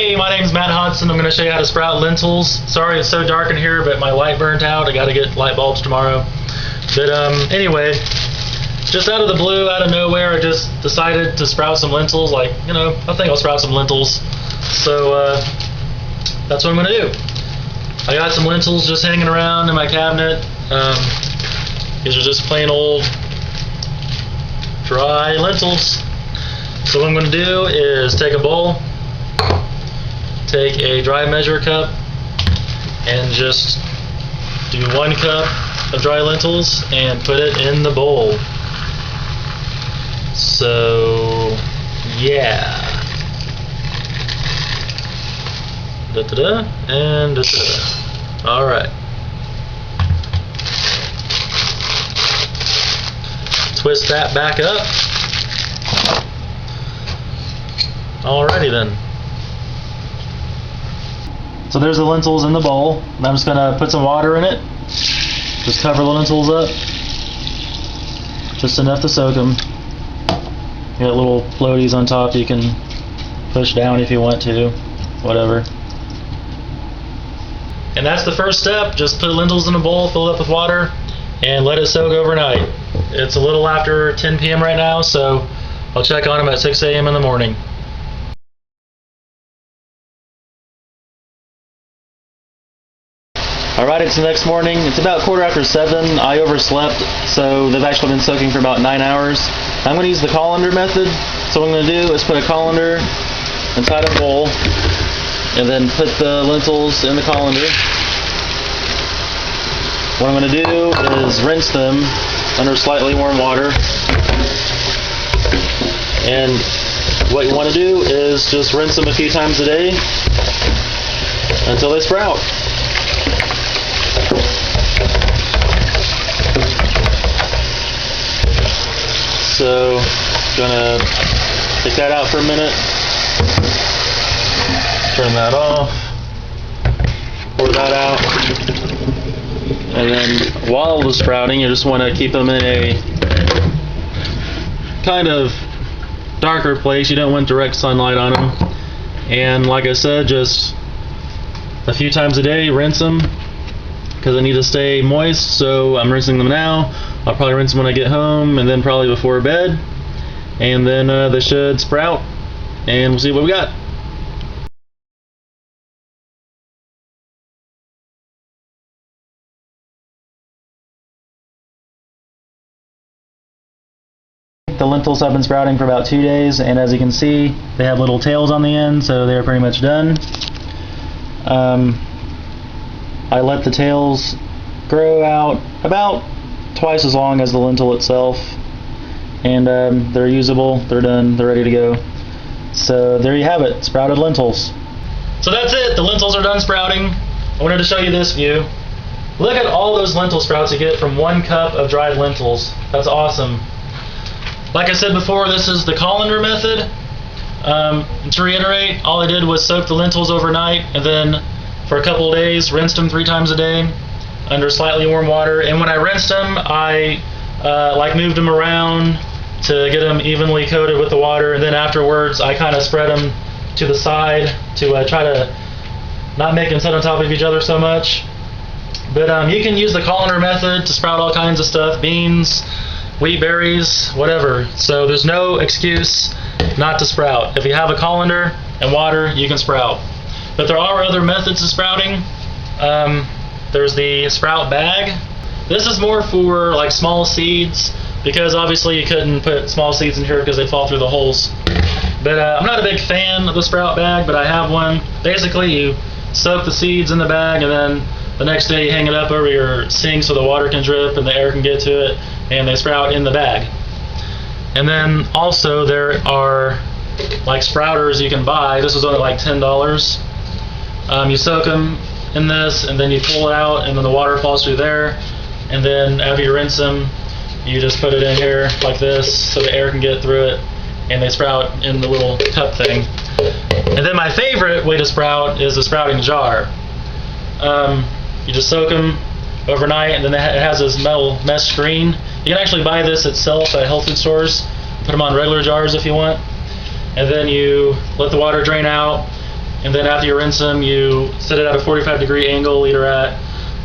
Hey, my name's Matt Hodson. I'm going to show you how to sprout lentils. Sorry it's so dark in here, but my light burnt out. I got to get light bulbs tomorrow. But anyway, just out of the blue, out of nowhere, I just decided to sprout some lentils. I think I'll sprout some lentils. So that's what I'm going to do. I got some lentils just hanging around in my cabinet. These are just plain old dry lentils. So what I'm going to do is take a bowl, take a dry measure cup, and just do 1 cup of dry lentils and put it in the bowl. So yeah, da-da-da and da-da-da. All right. Twist that back up. Alrighty then. So there's the lentils in the bowl. And I'm just gonna put some water in it. Just cover the lentils up. Just enough to soak them. You got little floaties on top you can push down if you want to. Whatever. And that's the first step. Just put the lentils in a bowl, fill it up with water, and let it soak overnight. It's a little after 10 p.m. right now, so I'll check on them at 6 a.m. in the morning. Alright, it's the next morning. It's about 7:15. I overslept, so they've actually been soaking for about 9 hours. I'm going to use the colander method. So what I'm going to do is put a colander inside a bowl, and then put the lentils in the colander. What I'm going to do is rinse them under slightly warm water. And what you want to do is just rinse them a few times a day until they sprout. So, gonna take that out for a minute, turn that off, pour that out, and then while the sprouting, you just want to keep them in a kind of darker place. You don't want direct sunlight on them. And like I said, just a few times a day, rinse them, because they need to stay moist. So I'm rinsing them now. I'll probably rinse them when I get home, and then probably before bed, and then they should sprout, and we'll see what we got. The lentils have been sprouting for about 2 days, and as you can see, they have little tails on the end, so they're pretty much done. I let the tails grow out about twice as long as the lentil itself, and they're usable, they're done, they're ready to go. So there you have it, sprouted lentils. So that's it, the lentils are done sprouting. I wanted to show you this view. Look at all those lentil sprouts you get from 1 cup of dried lentils. That's awesome. Like I said before, this is the colander method. To reiterate, all I did was soak the lentils overnight, and then for a couple of days, rinsed them 3 times a day under slightly warm water. And when I rinsed them, I moved them around to get them evenly coated with the water, and then afterwards I kind of spread them to the side to try to not make them sit on top of each other so much. But you can use the colander method to sprout all kinds of stuff: beans, wheat berries, whatever. So there's no excuse not to sprout. If you have a colander and water, you can sprout. But there are other methods of sprouting. There's the sprout bag. This is more for like small seeds, because obviously you couldn't put small seeds in here because they'd fall through the holes. But I'm not a big fan of the sprout bag, but I have one. Basically, you soak the seeds in the bag, and then the next day you hang it up over your sink so the water can drip and the air can get to it, and they sprout in the bag. And then also there are like sprouters you can buy. This was only like $10. You soak them in this, and then you pull it out, and then the water falls through there, and then after you rinse them, you just put it in here like this so the air can get through it, and they sprout in the little cup thing. And then my favorite way to sprout is the sprouting jar. You just soak them overnight, and then it has this metal mesh screen. You can actually buy this itself at health food stores. Put them on regular jars if you want, and then you let the water drain out. and then after you rinse them, you set it at a 45-degree angle, either at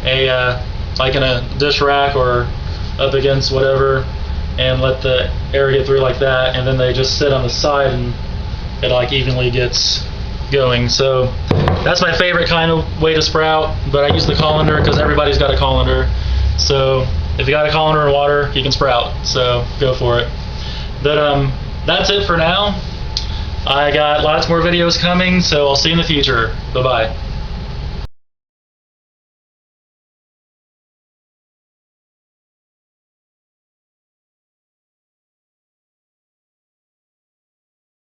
a like in a dish rack or up against whatever, and let the air get through like that, and then they just sit on the side and it like evenly gets going. So that's my favorite kind of way to sprout, but I use the colander because everybody's got a colander. So if you got a colander and water, you can sprout, so go for it. But that's it for now. I got lots more videos coming, so I'll see you in the future. Bye-bye.